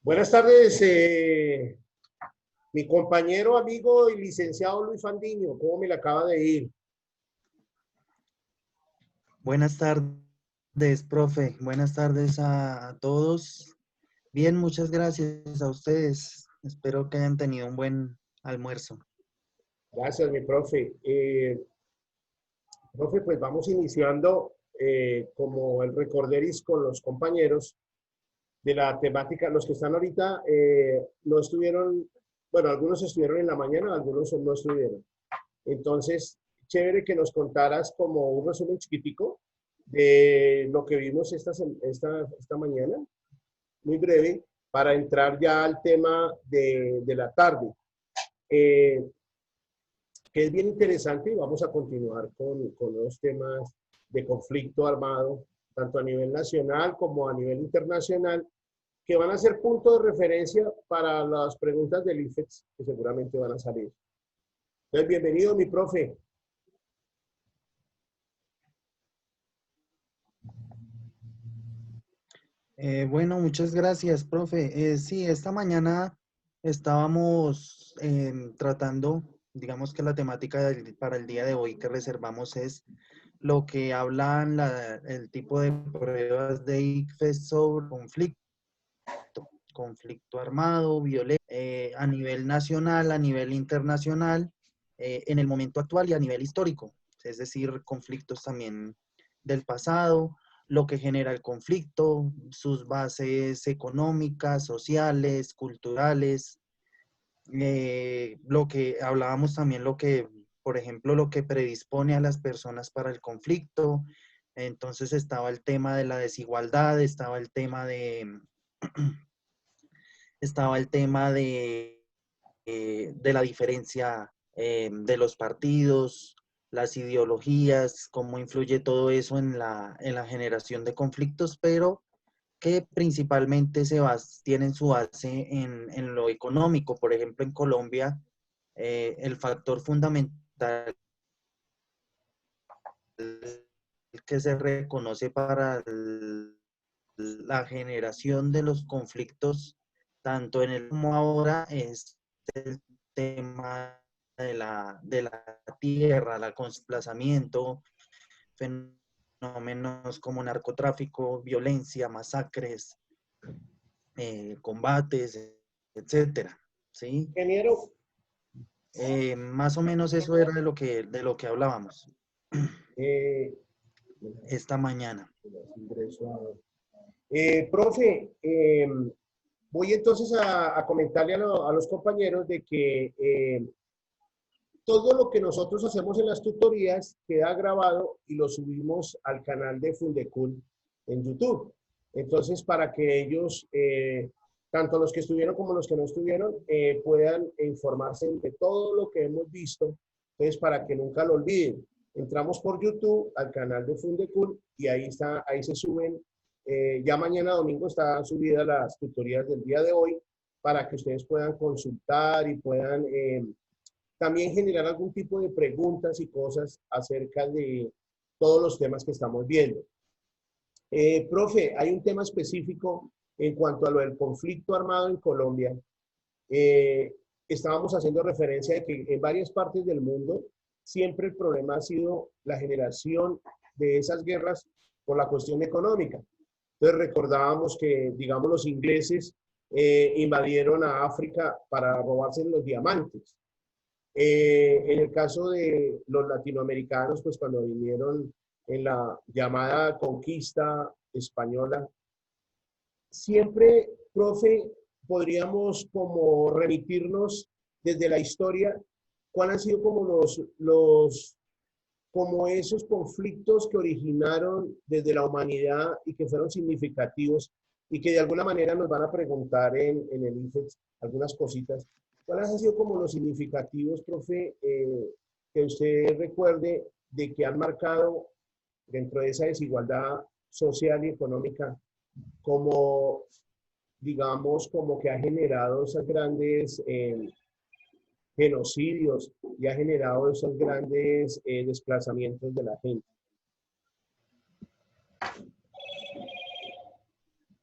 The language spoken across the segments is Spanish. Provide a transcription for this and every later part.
Buenas tardes, mi compañero, amigo y licenciado Luis Fandiño. ¿Cómo me le acaba de ir? Buenas tardes, profe. Buenas tardes a todos. Bien, muchas gracias a ustedes. Espero que hayan tenido un buen almuerzo. Gracias, mi profe. Profe, pues vamos iniciando como el recorderis con los compañeros de la temática. Los que están ahorita no estuvieron, bueno, algunos estuvieron en la mañana, algunos no estuvieron. Entonces, chévere que nos contaras como un resumen chiquitico de lo que vimos esta mañana, muy breve, para entrar ya al tema de la tarde, que es bien interesante y vamos a continuar con los temas de conflicto armado, tanto a nivel nacional como a nivel internacional, que van a ser punto de referencia para las preguntas del IFEX que seguramente van a salir. Entonces, bienvenido, mi profe. Bueno, muchas gracias, profe. Sí, esta mañana estábamos tratando, digamos que la temática para el día de hoy que reservamos es lo que hablan el tipo de pruebas de ICFES sobre conflicto armado, violencia, a nivel nacional, a nivel internacional, en el momento actual y a nivel histórico, es decir, conflictos también del pasado, lo que genera el conflicto, sus bases económicas, sociales, culturales, lo que hablábamos también, por ejemplo, lo que predispone a las personas para el conflicto. Entonces estaba el tema de la desigualdad, estaba el tema de la diferencia de los partidos, las ideologías, cómo influye todo eso en la generación de conflictos, pero que principalmente tienen su base en lo económico. Por ejemplo, en Colombia, el factor fundamental que se reconoce para la generación de los conflictos, tanto en el como ahora, es el tema de la tierra, el desplazamiento, fenómenos como narcotráfico, violencia, masacres, combates, etcétera, ¿sí? Ingeniero, Más o menos eso era de lo que hablábamos eh, esta mañana. profe, voy entonces a comentarle a los compañeros de que todo lo que nosotros hacemos en las tutorías queda grabado y lo subimos al canal de Fundecul en YouTube. Entonces, para que ellos, tanto los que estuvieron como los que no estuvieron, puedan informarse de todo lo que hemos visto. Entonces, para que nunca lo olviden, entramos por YouTube al canal de Fundecul y ahí está, ahí se suben. Ya mañana domingo están subidas las tutorías del día de hoy para que ustedes puedan consultar y puedan también generar algún tipo de preguntas y cosas acerca de todos los temas que estamos viendo. Profe, hay un tema específico en cuanto a lo del conflicto armado en Colombia. Estábamos haciendo referencia de que en varias partes del mundo siempre el problema ha sido la generación de esas guerras por la cuestión económica. Entonces recordábamos que, digamos, los ingleses invadieron a África para robarse los diamantes. En el caso de los latinoamericanos, pues cuando vinieron en la llamada conquista española, siempre, profe, podríamos como remitirnos desde la historia, cuáles han sido como como esos conflictos que originaron desde la humanidad y que fueron significativos y que de alguna manera nos van a preguntar en el IFEX algunas cositas. ¿Cuáles han sido como los significativos, profe, que usted recuerde de que han marcado dentro de esa desigualdad social y económica como, digamos, como que ha generado esas grandes genocidios y ha generado esos grandes desplazamientos de la gente?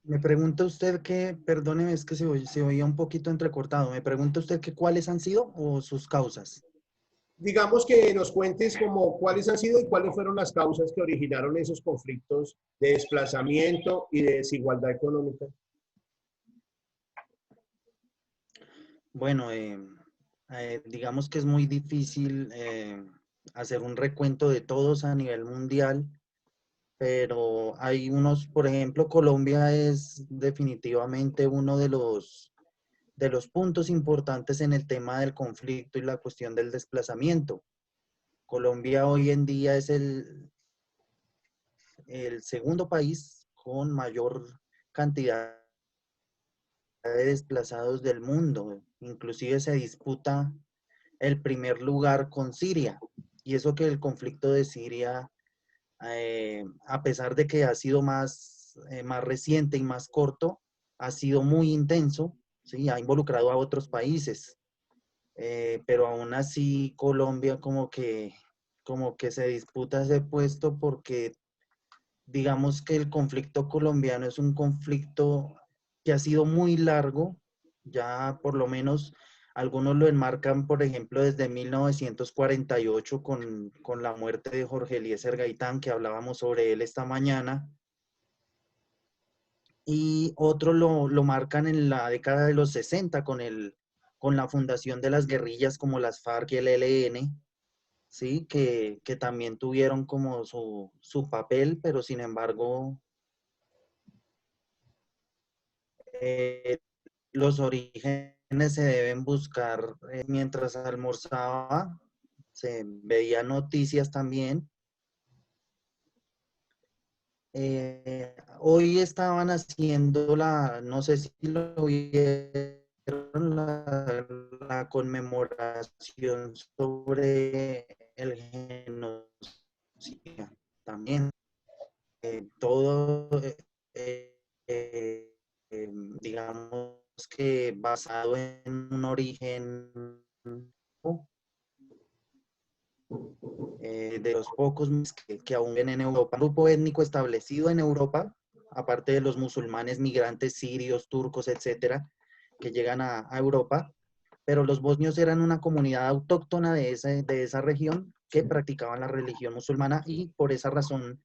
Me pregunta usted que, perdóneme, es que se oía un poquito entrecortado. Me pregunta usted que cuáles han sido o sus causas. Digamos que nos cuentes como cuáles han sido y cuáles fueron las causas que originaron esos conflictos de desplazamiento y de desigualdad económica. Bueno, digamos que es muy difícil hacer un recuento de todos a nivel mundial, pero hay unos, por ejemplo, Colombia es definitivamente uno de los puntos importantes en el tema del conflicto y la cuestión del desplazamiento. Colombia hoy en día es el segundo país con mayor cantidad de desplazados del mundo. Inclusive se disputa el primer lugar con Siria. Y eso que el conflicto de Siria, a pesar de que ha sido más reciente y más corto, ha sido muy intenso, ¿sí? Ha involucrado a otros países. Pero aún así Colombia como que se disputa ese puesto porque digamos que el conflicto colombiano es un conflicto que ha sido muy largo, ya por lo menos algunos lo enmarcan, por ejemplo, desde 1948 con la muerte de Jorge Eliezer Gaitán, que hablábamos sobre él esta mañana, y otros lo marcan en la década de los 60 con la fundación de las guerrillas como las FARC y el ELN, ¿sí? Que también tuvieron como su papel, pero sin embargo eh, los orígenes se deben buscar mientras almorzaba, se veía noticias también. Hoy estaban haciendo no sé si lo vieron, la conmemoración sobre el genocidio también. Todo, eh, eh, digamos que basado en un origen de los pocos que aún ven en Europa. Un grupo étnico establecido en Europa, aparte de los musulmanes migrantes sirios, turcos, etcétera, que llegan a Europa, pero los bosnios eran una comunidad autóctona de esa región que practicaban la religión musulmana y por esa razón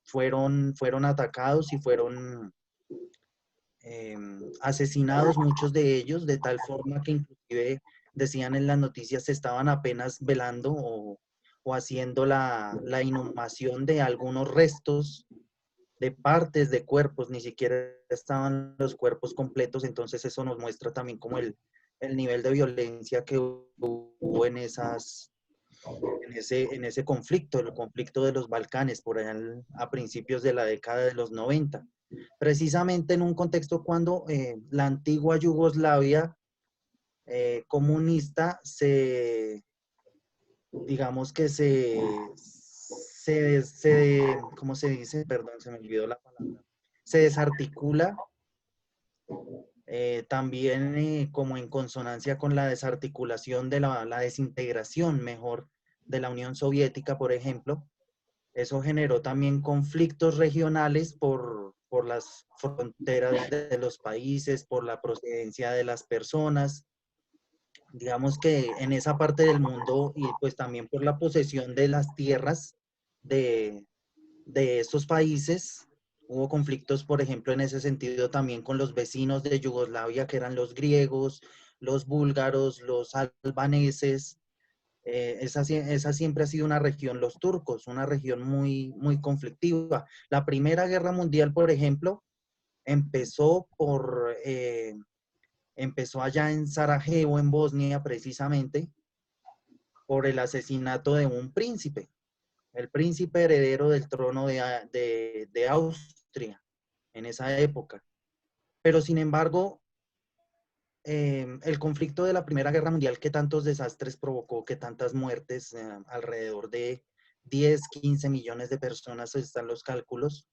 fueron atacados y fueron asesinados muchos de ellos, de tal forma que inclusive decían en las noticias se estaban apenas velando o haciendo la inhumación de algunos restos de partes de cuerpos, ni siquiera estaban los cuerpos completos, entonces eso nos muestra también como el nivel de violencia que hubo en ese conflicto, el conflicto de los Balcanes, por allá a principios de la década de los 90, precisamente en un contexto cuando la antigua Yugoslavia comunista digamos que ¿cómo se dice? Perdón, se me olvidó la palabra. Se desarticula también como en consonancia con la desarticulación de la desintegración, mejor, de la Unión Soviética, por ejemplo. Eso generó también conflictos regionales por las fronteras de los países, por la procedencia de las personas. Digamos que en esa parte del mundo y pues también por la posesión de las tierras de, de estos países, hubo conflictos, por ejemplo, en ese sentido también con los vecinos de Yugoslavia, que eran los griegos, los búlgaros, los albaneses. Esa siempre ha sido una región, los turcos, una región muy conflictiva. La Primera Guerra Mundial, por ejemplo, empezó empezó allá en Sarajevo, en Bosnia, precisamente, por el asesinato de un príncipe, el príncipe heredero del trono de Austria en esa época. Pero sin embargo, el conflicto de la Primera Guerra Mundial que tantos desastres provocó, que tantas muertes, alrededor de 10, 15 millones de personas, están los cálculos,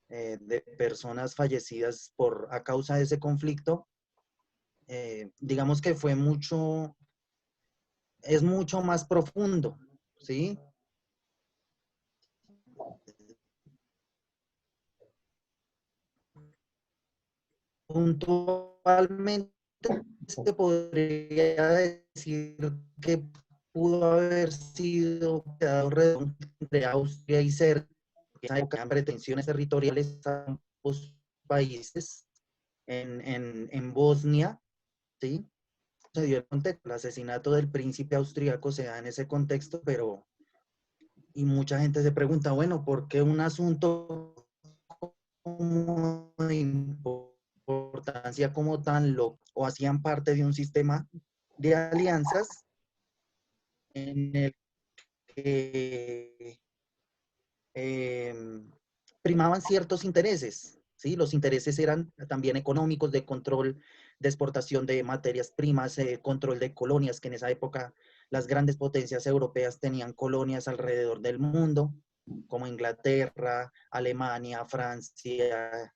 de personas fallecidas a causa de ese conflicto, digamos que es mucho más profundo, ¿sí? puntualmente se podría decir que pudo haber sido quedado redondo entre Austria y Serbia, porque en esa época eran pretensiones territoriales a ambos países en Bosnia, ¿sí? Se dio el contexto, el asesinato del príncipe austríaco se da en ese contexto, pero, y mucha gente se pregunta, bueno, ¿por qué un asunto como de importancia como tan lo o hacían parte de un sistema de alianzas en el que primaban ciertos intereses, ¿sí? Los intereses eran también económicos, de control de exportación de materias primas, control de colonias, que en esa época las grandes potencias europeas tenían colonias alrededor del mundo, como Inglaterra, Alemania, Francia.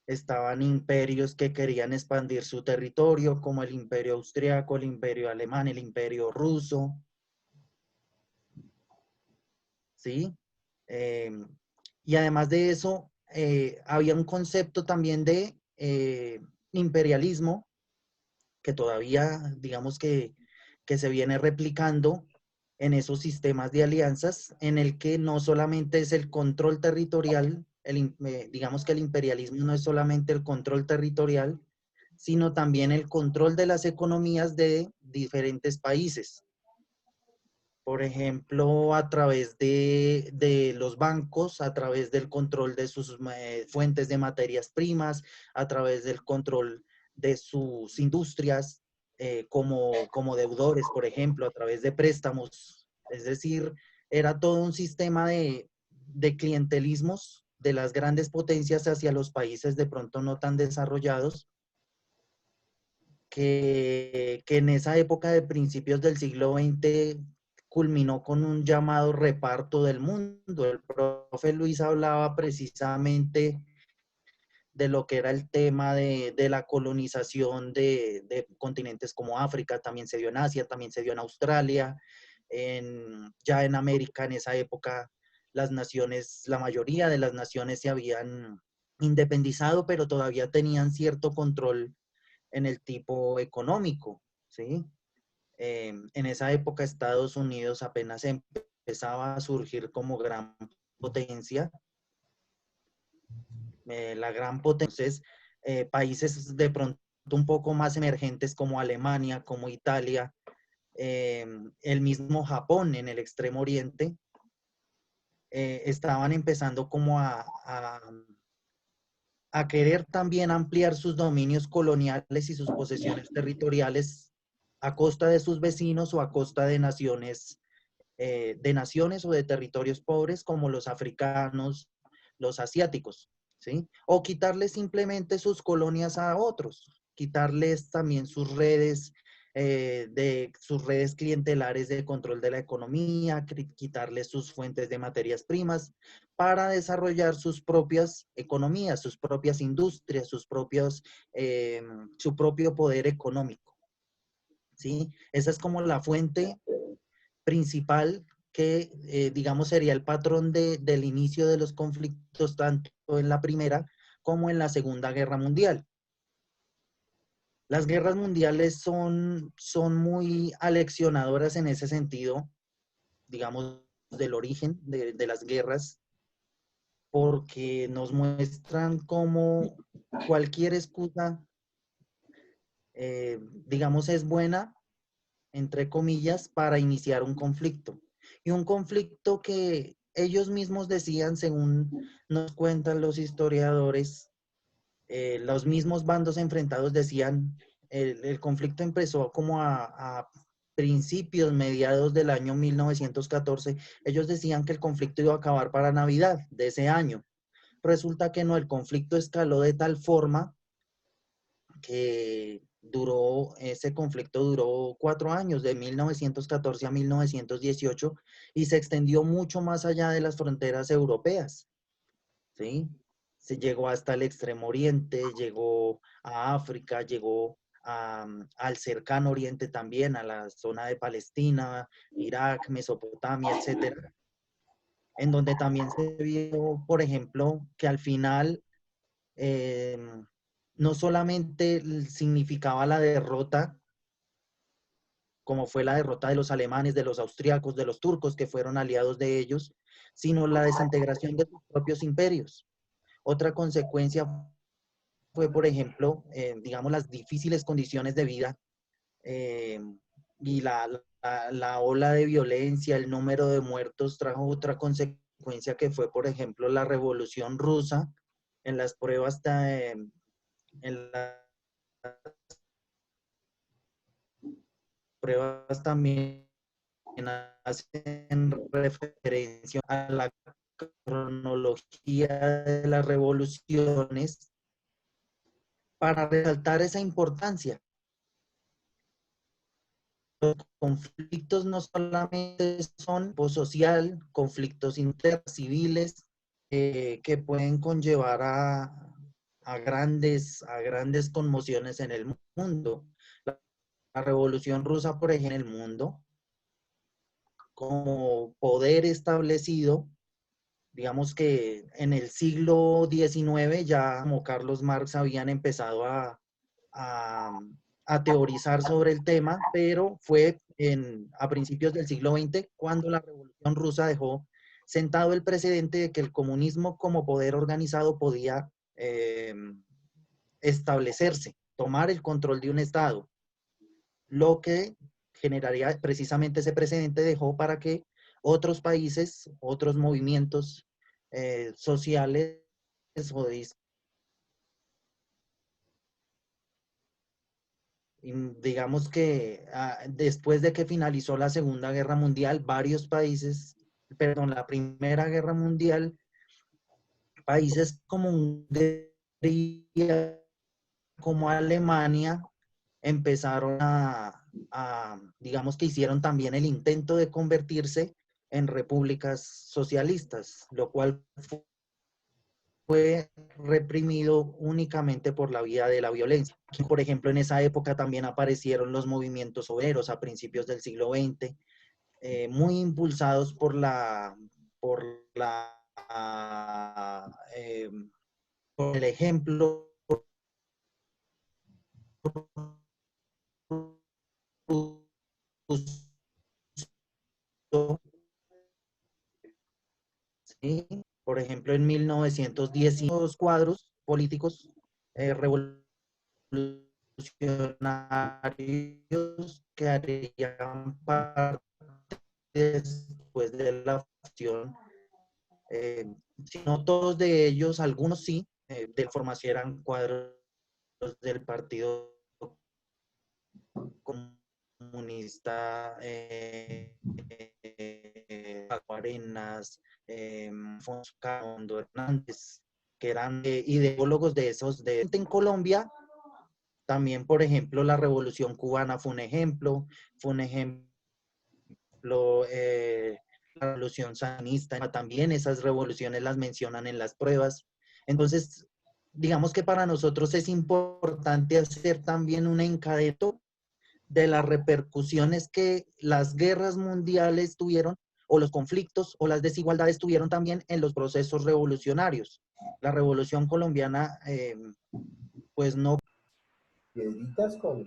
Estaban imperios que querían expandir su territorio, como el imperio austriaco, el imperio alemán, el imperio ruso, ¿sí? Eh, y además de eso, había un concepto también de imperialismo que todavía, digamos que se viene replicando en esos sistemas de alianzas, en el que no solamente es el control territorial, digamos que el imperialismo no es solamente el control territorial, sino también el control de las economías de diferentes países. Por ejemplo, a través de los bancos, a través del control de sus fuentes de materias primas, a través del control de sus industrias, como deudores, por ejemplo, a través de préstamos. Es decir, era todo un sistema de clientelismos de las grandes potencias hacia los países de pronto no tan desarrollados, que en esa época de principios del siglo XX culminó con un llamado reparto del mundo. El profe Luis hablaba precisamente de lo que era el tema de la colonización de continentes como África, también se dio en Asia, también se dio en Australia, ya en América en esa época las naciones, la mayoría de las naciones se habían independizado, pero todavía tenían cierto control en el tipo económico, ¿sí? En esa época Estados Unidos apenas empezaba a surgir como gran potencia, la gran potencia. Entonces, países de pronto un poco más emergentes como Alemania, como Italia, el mismo Japón en el extremo oriente, estaban empezando como a querer también ampliar sus dominios coloniales y sus posesiones territoriales a costa de sus vecinos o a costa de naciones o de territorios pobres como los africanos, los asiáticos, ¿sí? O quitarles simplemente sus colonias a otros, quitarles también sus redes clientelares de control de la economía, quitarles sus fuentes de materias primas para desarrollar sus propias economías, sus propias industrias, su propio poder económico, ¿sí? Esa es como la fuente principal que, digamos, sería el patrón del inicio de los conflictos tanto en la Primera como en la Segunda Guerra Mundial. Las guerras mundiales son muy aleccionadoras en ese sentido, digamos, del origen de las guerras, porque nos muestran cómo cualquier excusa, digamos, es buena, entre comillas, para iniciar un conflicto. Y un conflicto que ellos mismos decían, según nos cuentan los historiadores, los mismos bandos enfrentados decían, el conflicto empezó como a principios, mediados del año 1914. Ellos decían que el conflicto iba a acabar para Navidad de ese año. Resulta que no, el conflicto escaló de tal forma que ese conflicto duró 4 años, de 1914 a 1918, y se extendió mucho más allá de las fronteras europeas, ¿sí? Se llegó hasta el Extremo Oriente, llegó a África, llegó al cercano Oriente también, a la zona de Palestina, Irak, Mesopotamia, etcétera, en donde también se vio, por ejemplo, que al final eh, no solamente significaba la derrota, como fue la derrota de los alemanes, de los austriacos, de los turcos, que fueron aliados de ellos, sino la desintegración de sus propios imperios. Otra consecuencia fue, por ejemplo, digamos, las difíciles condiciones de vida eh, y la ola de violencia, el número de muertos trajo otra consecuencia que fue, por ejemplo, la Revolución Rusa en las pruebas, en las pruebas también hacen referencia a la cronología de las revoluciones para resaltar esa importancia. Los conflictos no solamente son social, conflictos interciviles que pueden conllevar a grandes conmociones en el mundo. La Revolución Rusa, por ejemplo, en el mundo, como poder establecido, digamos que en el siglo XIX ya como Carlos Marx habían empezado a, a teorizar sobre el tema, pero fue a principios del siglo XX cuando la Revolución Rusa dejó sentado el precedente de que el comunismo como poder organizado podía establecerse, tomar el control de un Estado, lo que generaría precisamente ese precedente dejó para que otros países, otros movimientos sociales o digamos que después de que finalizó la Segunda Guerra Mundial, varios países, perdón, la Primera Guerra Mundial, países como Hungría, como Alemania, empezaron digamos que hicieron también el intento de convertirse en repúblicas socialistas, lo cual fue reprimido únicamente por la vía de la violencia. Aquí, por ejemplo, en esa época también aparecieron los movimientos obreros a principios del siglo XX, muy impulsados por eh, por el ejemplo, ¿sí? Por ejemplo, en 1910, los cuadros políticos revolucionarios que harían parte después de la fusión, eh, si no todos de ellos, algunos sí, de formación eran cuadros del Partido Comunista, Arenas, Fondo Hernández, que eran ideólogos de esos. En Colombia, también, por ejemplo, la Revolución Cubana fue un ejemplo la Revolución Sandinista, también esas revoluciones las mencionan en las pruebas. Entonces, digamos que para nosotros es importante hacer también un encadeto de las repercusiones que las guerras mundiales tuvieron, o los conflictos o las desigualdades tuvieron también en los procesos revolucionarios. La Revolución Colombiana, pues no. Piedritas con...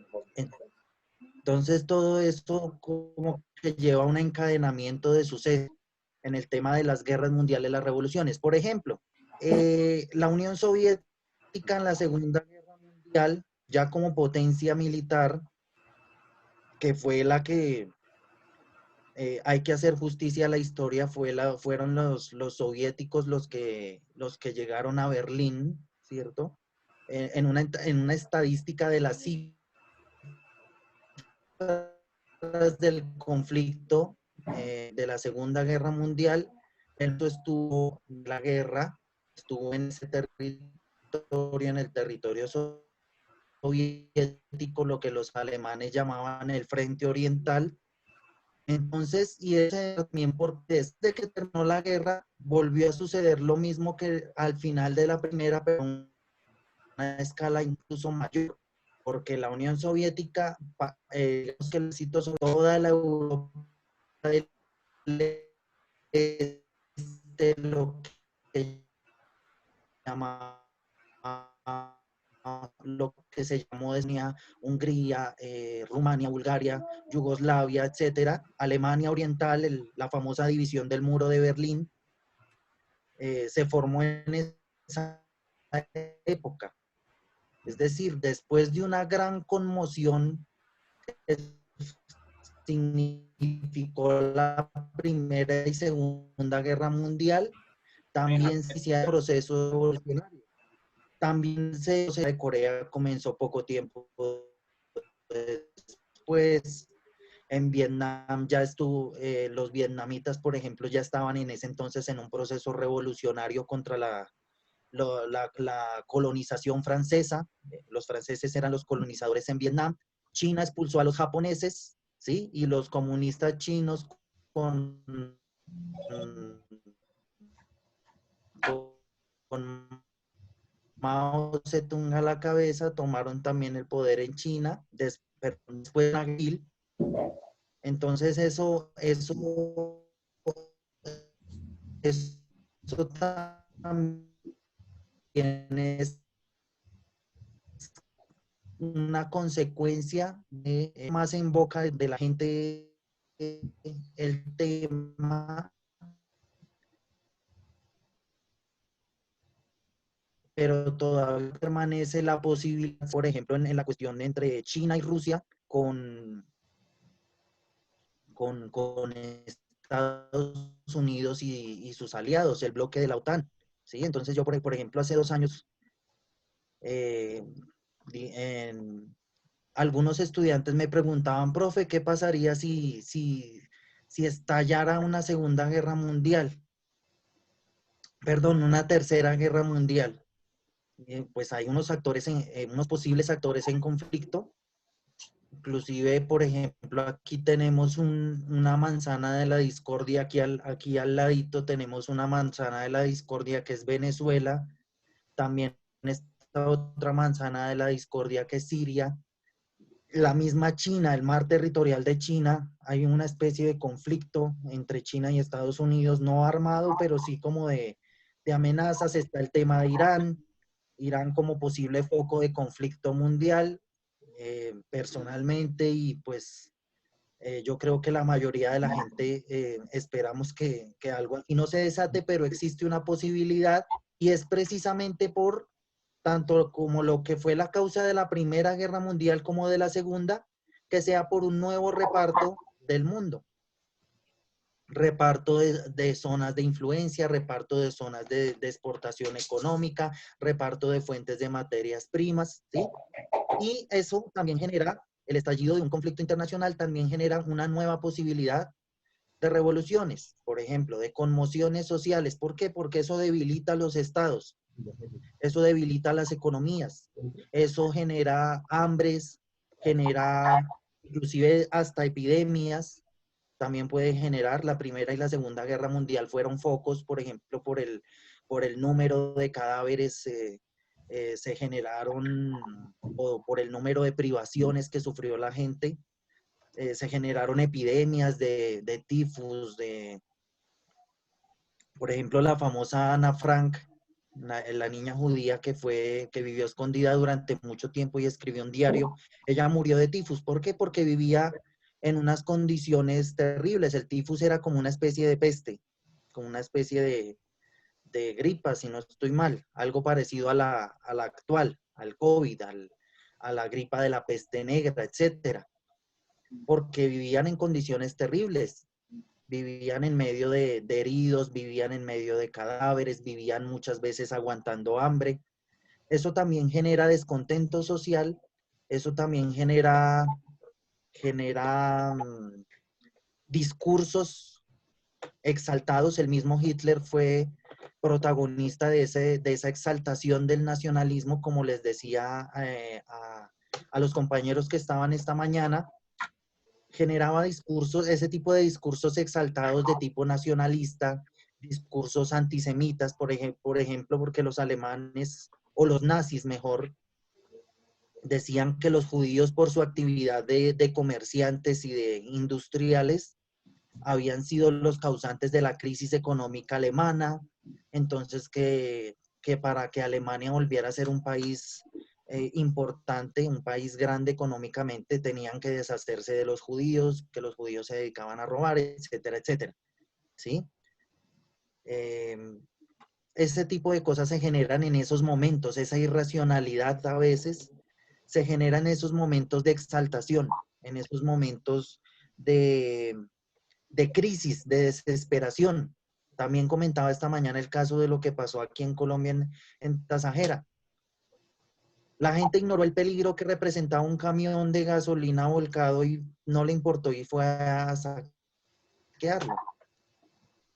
Entonces todo esto como que lleva a un encadenamiento de sucesos en el tema de las guerras mundiales, las revoluciones. Por ejemplo, la Unión Soviética en la Segunda Guerra Mundial, ya como potencia militar, que fue la que hay que hacer justicia a la historia, fueron los soviéticos los que llegaron a Berlín, ¿cierto? En una estadística de las cifras del conflicto de la Segunda Guerra Mundial, él estuvo en la guerra, estuvo en ese territorio, en el territorio soviético, lo que los alemanes llamaban el Frente Oriental. Entonces, y ese también porque desde que terminó la guerra, volvió a suceder lo mismo que al final de la primera, pero a una escala incluso mayor, porque la Unión Soviética, que necesitó sobre toda la Europa del este, lo que llamaba lo que se llamó Esnia, Hungría, Rumania, Bulgaria, Yugoslavia, etcétera, Alemania Oriental, la famosa división del muro de Berlín, se formó en esa época. Es decir, después de una gran conmoción que significó la Primera y Segunda Guerra Mundial, también se hicieron procesos revolucionarios. También de Corea comenzó poco tiempo después. En Vietnam ya estuvo, los vietnamitas, por ejemplo, ya estaban en ese entonces en un proceso revolucionario contra la colonización francesa. Los franceses eran los colonizadores en Vietnam. China expulsó a los japoneses, ¿sí? Y los comunistas chinos con Mao Zedong a la cabeza tomaron también el poder en China, después en abril. Entonces eso también es una consecuencia de más en boca de la gente el tema, pero todavía permanece la posibilidad, por ejemplo, en la cuestión entre China y Rusia con Estados Unidos y sus aliados, el bloque de la OTAN, ¿sí? Entonces yo, por ejemplo, hace 2 años, algunos estudiantes me preguntaban, profe, ¿qué pasaría si estallara una segunda guerra mundial? Perdón, una tercera guerra mundial. Pues hay unos unos posibles actores en conflicto. Inclusive, por ejemplo, aquí tenemos una manzana de la discordia, aquí al ladito tenemos una manzana de la discordia que es Venezuela, también esta otra manzana de la discordia que es Siria, la misma China, el mar territorial de China, hay una especie de conflicto entre China y Estados Unidos, no armado, pero sí como de amenazas. Está el tema de Irán como posible foco de conflicto mundial. Personalmente, y pues yo creo que la mayoría de la gente esperamos que algo aquí no se desate, pero existe una posibilidad, y es precisamente por tanto como lo que fue la causa de la Primera Guerra Mundial como de la Segunda, que sea por un nuevo reparto del mundo. Reparto de zonas de influencia, reparto de zonas de exportación económica, reparto de fuentes de materias primas, ¿sí? Y eso también genera, el estallido de un conflicto internacional también genera una nueva posibilidad de revoluciones, por ejemplo, de conmociones sociales. ¿Por qué? Porque eso debilita a los estados, eso debilita las economías, eso genera hambres, genera inclusive hasta epidemias. También puede generar. La Primera y la Segunda Guerra Mundial fueron focos, por ejemplo, por el número de cadáveres se generaron, o por el número de privaciones que sufrió la gente, se generaron epidemias de tifus, por ejemplo, la famosa Ana Frank, la niña judía que vivió escondida durante mucho tiempo y escribió un diario. Ella murió de tifus. ¿Por qué? Porque vivía en unas condiciones terribles. El tifus era como una especie de peste, como una especie de gripa, si no estoy mal, algo parecido a la actual, al COVID, a la gripa de la peste negra, etcétera, porque vivían en condiciones terribles. Vivían en medio de heridos, vivían en medio de cadáveres, vivían muchas veces aguantando hambre. Eso también genera descontento social, eso también genera discursos exaltados. El mismo Hitler fue protagonista de esa exaltación del nacionalismo, como les decía a los compañeros que estaban esta mañana. Generaba discursos, ese tipo de discursos exaltados de tipo nacionalista, discursos antisemitas, por ejemplo, porque los alemanes, o los nazis mejor, decían que los judíos, por su actividad de comerciantes y de industriales, habían sido los causantes de la crisis económica alemana. Entonces que para que Alemania volviera a ser un país importante, un país grande económicamente, tenían que deshacerse de los judíos, que los judíos se dedicaban a robar, etcétera, etcétera, ¿sí? Ese tipo de cosas se generan en esos momentos, esa irracionalidad a veces se genera en esos momentos de exaltación, en esos momentos de, de crisis, de desesperación. También comentaba esta mañana el caso de lo que pasó aquí en Colombia, en Tasajera. La gente ignoró el peligro que representaba un camión de gasolina volcado y no le importó y fue a saquearlo,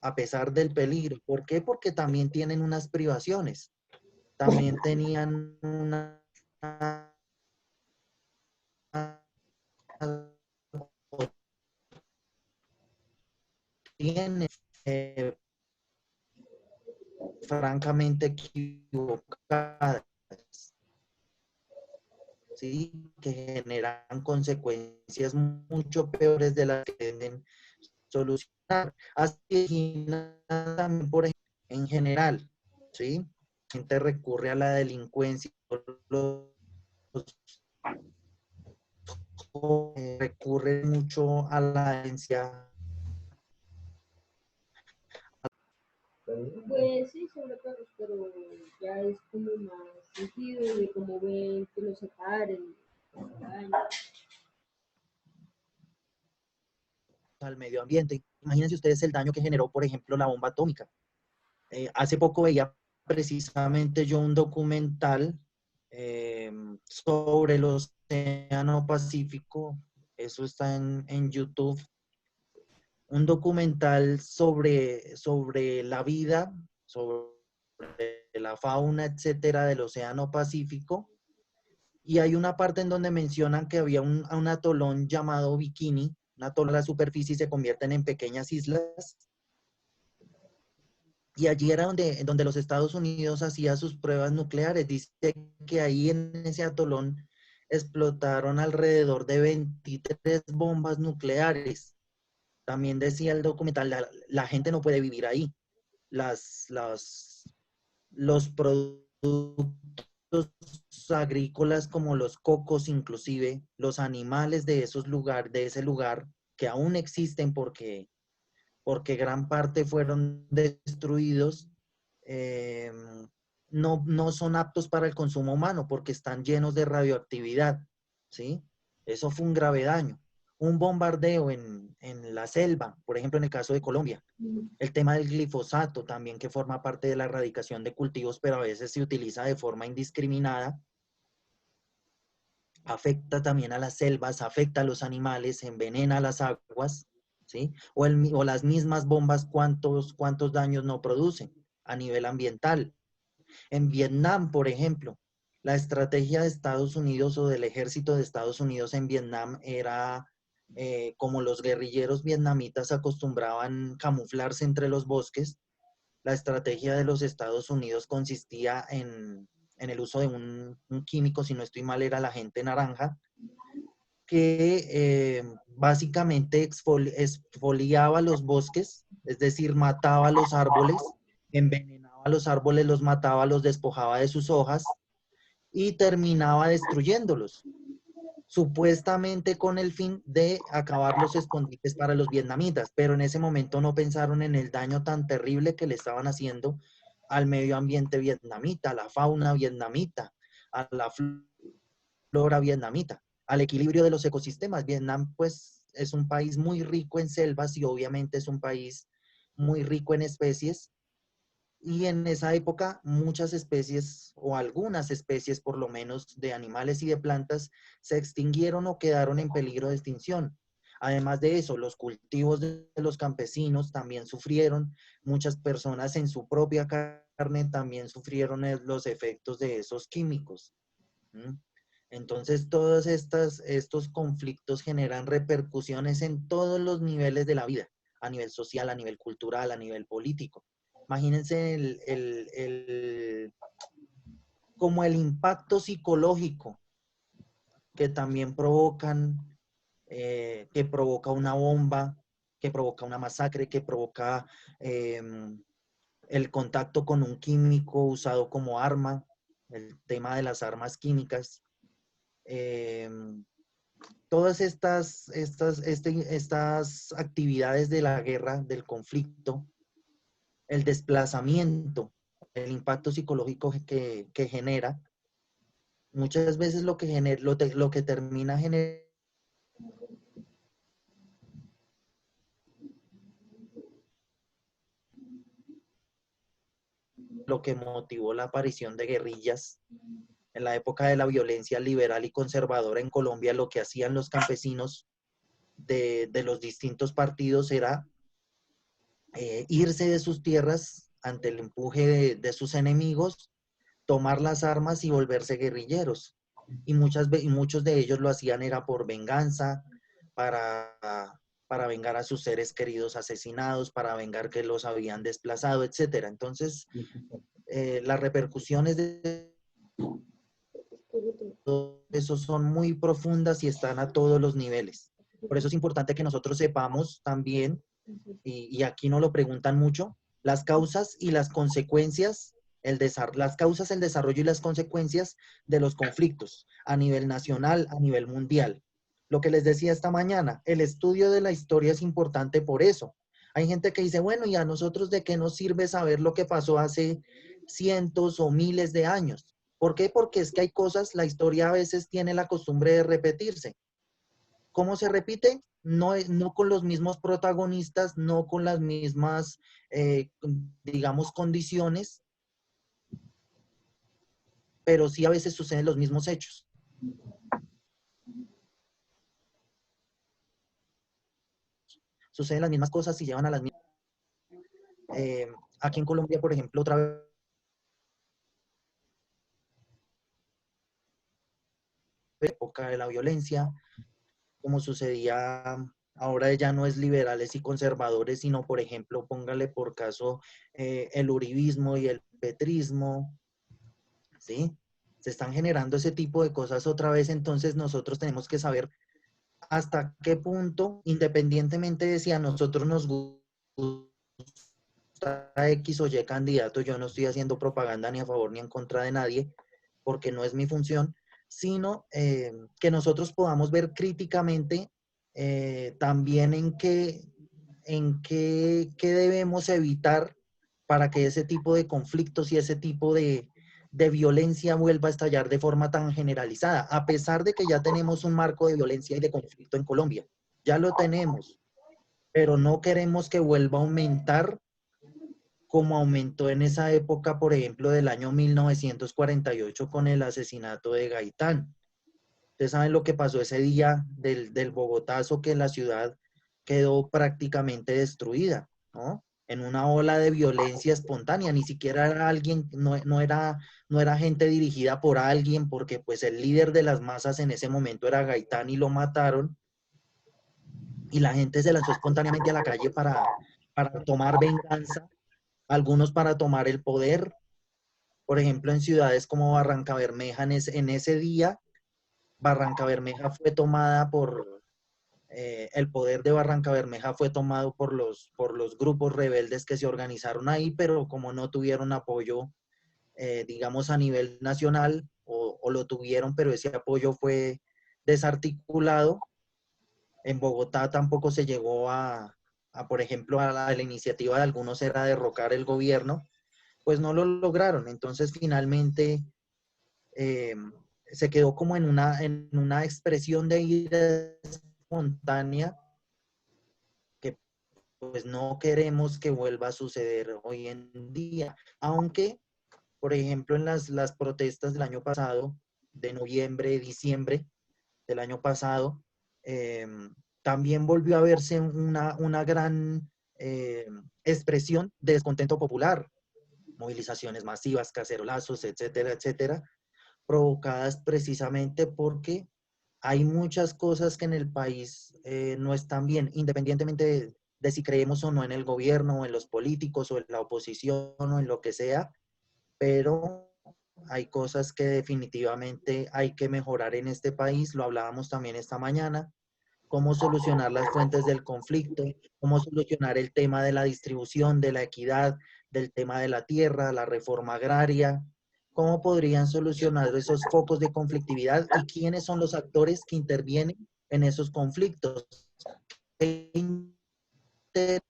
a pesar del peligro. ¿Por qué? Porque también tienen unas privaciones. También tenían una... Tienen, francamente equivocadas, ¿sí? Que generan consecuencias mucho peores de las que deben solucionar. Así también, por ejemplo, en general, ¿sí? La gente recurre a la delincuencia, los jóvenes recurren mucho a la violencia. Pues sí, sobre perros, pero ya es como más sentido de cómo ven que los separen, daño. Al medio ambiente. Imagínense ustedes el daño que generó, por ejemplo, la bomba atómica. Hace poco veía precisamente yo un documental sobre el Océano Pacífico, eso está en YouTube, un documental sobre la vida, sobre la fauna, etcétera, del Océano Pacífico, y hay una parte en donde mencionan que había un atolón llamado Bikini, un atolón a la superficie y se convierten en pequeñas islas. Y allí era donde los Estados Unidos hacía sus pruebas nucleares. Dice que ahí en ese atolón explotaron alrededor de 23 bombas nucleares. También decía el documental, la gente no puede vivir ahí. Las, las, los productos agrícolas como los cocos, inclusive los animales de de ese lugar, que aún existen porque gran parte fueron destruidos, eh, no son aptos para el consumo humano porque están llenos de radioactividad, ¿sí? Eso fue un grave daño. Un bombardeo en la selva, por ejemplo, en el caso de Colombia. El tema del glifosato también, que forma parte de la erradicación de cultivos, pero a veces se utiliza de forma indiscriminada, afecta también a las selvas, afecta a los animales, envenena las aguas, ¿sí? O las mismas bombas, ¿cuántos daños no producen a nivel ambiental? En Vietnam, por ejemplo, la estrategia de Estados Unidos o del ejército de Estados Unidos en Vietnam era, como los guerrilleros vietnamitas acostumbraban camuflarse entre los bosques, la estrategia de los Estados Unidos consistía en el uso de un químico, si no estoy mal, era la agente naranja, que básicamente exfoliaba los bosques, es decir, mataba los árboles, envenenaba los árboles, los mataba, los despojaba de sus hojas y terminaba destruyéndolos, supuestamente con el fin de acabar los escondites para los vietnamitas, pero en ese momento no pensaron en el daño tan terrible que le estaban haciendo al medio ambiente vietnamita, a la fauna vietnamita, a la flora vietnamita, al equilibrio de los ecosistemas. Vietnam, pues, es un país muy rico en selvas y obviamente es un país muy rico en especies. Y en esa época muchas especies, o algunas especies por lo menos, de animales y de plantas se extinguieron o quedaron en peligro de extinción. Además de eso, los cultivos de los campesinos también sufrieron. Muchas personas en su propia carne también sufrieron los efectos de esos químicos. ¿Mm? Entonces, estos conflictos generan repercusiones en todos los niveles de la vida, a nivel social, a nivel cultural, a nivel político. Imagínense como el impacto psicológico que también que provoca una bomba, que provoca una masacre, que provoca el contacto con un químico usado como arma. el tema de las armas químicas. Todas estas actividades de la guerra, del conflicto, el desplazamiento, el impacto psicológico que genera, muchas veces lo que termina generando lo que motivó la aparición de guerrillas en la época de la violencia liberal y conservadora en Colombia. Lo que hacían los campesinos de los distintos partidos era irse de sus tierras ante el empuje de sus enemigos, tomar las armas y volverse guerrilleros. Y muchos de ellos lo hacían era por venganza, para, para vengar a sus seres queridos asesinados, para vengar que los habían desplazado, etcétera. Entonces, las repercusiones de todo eso son muy profundas y están a todos los niveles. Por eso es importante que nosotros sepamos también, y aquí no lo preguntan mucho, las causas y las consecuencias, las causas, el desarrollo y las consecuencias de los conflictos a nivel nacional, a nivel mundial. Lo que les decía esta mañana, el estudio de la historia es importante por eso. Hay gente que dice, bueno, ¿y a nosotros de qué nos sirve saber lo que pasó hace cientos o miles de años? ¿Por qué? Porque es que hay cosas, la historia a veces tiene la costumbre de repetirse. ¿Cómo se repite? No, no con los mismos protagonistas, no con las mismas, digamos, condiciones, pero sí a veces suceden los mismos hechos. Suceden las mismas cosas y llevan a las mismas. Aquí en Colombia, por ejemplo, otra vez, época de la violencia, como sucedía, ahora ya no es liberales y conservadores, sino, por ejemplo, póngale por caso el uribismo y el petrismo, ¿sí? Se están generando ese tipo de cosas otra vez, entonces nosotros tenemos que saber hasta qué punto, independientemente de si a nosotros nos gusta X o Y candidato, yo no estoy haciendo propaganda ni a favor ni en contra de nadie, porque no es mi función, sino que nosotros podamos ver críticamente también qué debemos evitar para que ese tipo de conflictos y ese tipo de violencia vuelva a estallar de forma tan generalizada, a pesar de que ya tenemos un marco de violencia y de conflicto en Colombia. Ya lo tenemos, pero no queremos que vuelva a aumentar como aumentó en esa época, por ejemplo, del año 1948 con el asesinato de Gaitán. Ustedes saben lo que pasó ese día del Bogotazo, que la ciudad quedó prácticamente destruida, ¿no? En una ola de violencia espontánea, ni siquiera era alguien, no era gente dirigida por alguien, porque pues el líder de las masas en ese momento era Gaitán y lo mataron, y la gente se lanzó espontáneamente a la calle para tomar venganza, algunos para tomar el poder. Por ejemplo, en ciudades como Barrancabermeja, en ese día, Barrancabermeja fue tomada el poder de Barrancabermeja fue tomado por los grupos rebeldes que se organizaron ahí, pero como no tuvieron apoyo, digamos, a nivel nacional, o lo tuvieron, pero ese apoyo fue desarticulado. En Bogotá tampoco se llegó por ejemplo, a la iniciativa de algunos era derrocar el gobierno, pues no lo lograron. Entonces, finalmente, eh, se quedó como en una expresión de ira espontánea que pues no queremos que vuelva a suceder hoy en día. Aunque, por ejemplo, en las protestas del año pasado, de noviembre, diciembre del año pasado, eh, también volvió a verse una gran expresión de descontento popular, movilizaciones masivas, cacerolazos, etcétera, etcétera, provocadas precisamente porque hay muchas cosas que en el país no están bien, independientemente de si creemos o no en el gobierno, o en los políticos, o en la oposición, o en lo que sea, pero hay cosas que definitivamente hay que mejorar en este país. Lo hablábamos también esta mañana: cómo solucionar las fuentes del conflicto, cómo solucionar el tema de la distribución, de la equidad, del tema de la tierra, la reforma agraria, ¿cómo podrían solucionar esos focos de conflictividad y quiénes son los actores que intervienen en esos conflictos? ¿Qué intereses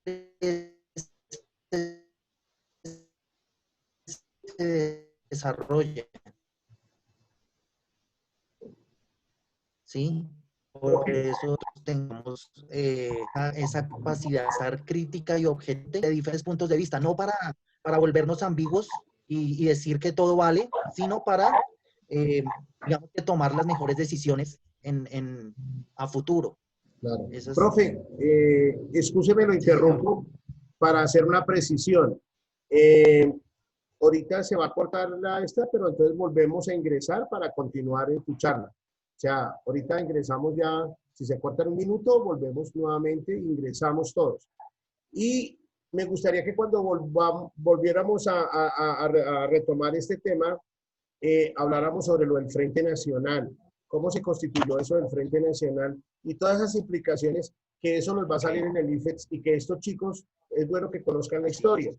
se desarrollan? ¿Sí? Por eso tengamos esa capacidad de estar crítica y objetiva de diferentes puntos de vista, no para volvernos ambiguos y decir que todo vale, sino para, digamos, que tomar las mejores decisiones a futuro. Claro. Eso es, Profe, excúseme, lo sí, señor. interrumpo para hacer una precisión. Eh, ahorita se va a cortar esta, pero entonces volvemos a ingresar para continuar en tu charla. O sea, ahorita ingresamos ya, si se corta en un minuto, volvemos nuevamente, ingresamos todos. Y me gustaría que cuando volviéramos a retomar este tema, habláramos sobre lo del Frente Nacional, cómo se constituyó eso del Frente Nacional y todas esas implicaciones que eso nos va a salir en el IFEX y que estos chicos es bueno que conozcan la historia.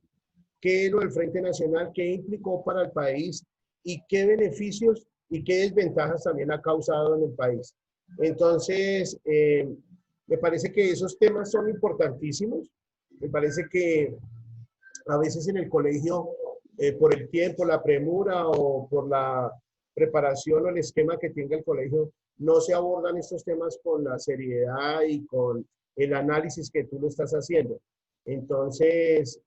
¿Qué es lo del Frente Nacional? ¿Qué implicó para el país? ¿Y qué beneficios y qué desventajas también ha causado en el país? Entonces, me parece que esos temas son importantísimos. Me parece que a veces en el colegio, por el tiempo, la premura o por la preparación o el esquema que tenga el colegio, no se abordan estos temas con la seriedad y con el análisis que tú lo estás haciendo. Entonces,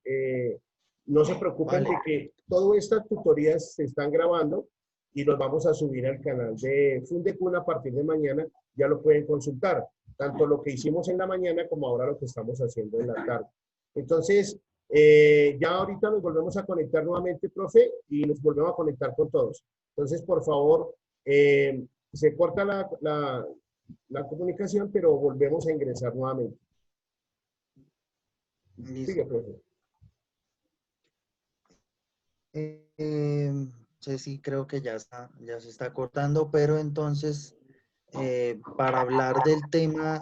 no se preocupen Vale. de que todas estas tutorías se están grabando y los vamos a subir al canal de Fundecuna a partir de mañana. Ya lo pueden consultar, tanto lo que hicimos en la mañana como ahora lo que estamos haciendo en la tarde. Entonces, ya ahorita nos volvemos a conectar nuevamente, profe, y nos volvemos a conectar con todos. Entonces, por favor, se corta la comunicación, pero volvemos a ingresar nuevamente. Sigue, Listo. profe. Sí, sí, creo que ya se está cortando, pero entonces, para hablar del tema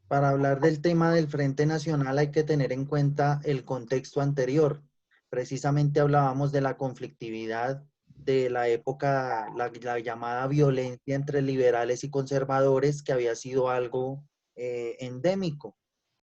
para hablar del tema del Frente Nacional hay que tener en cuenta el contexto anterior. Precisamente hablábamos de la conflictividad de la época, la llamada violencia entre liberales y conservadores, que había sido algo endémico.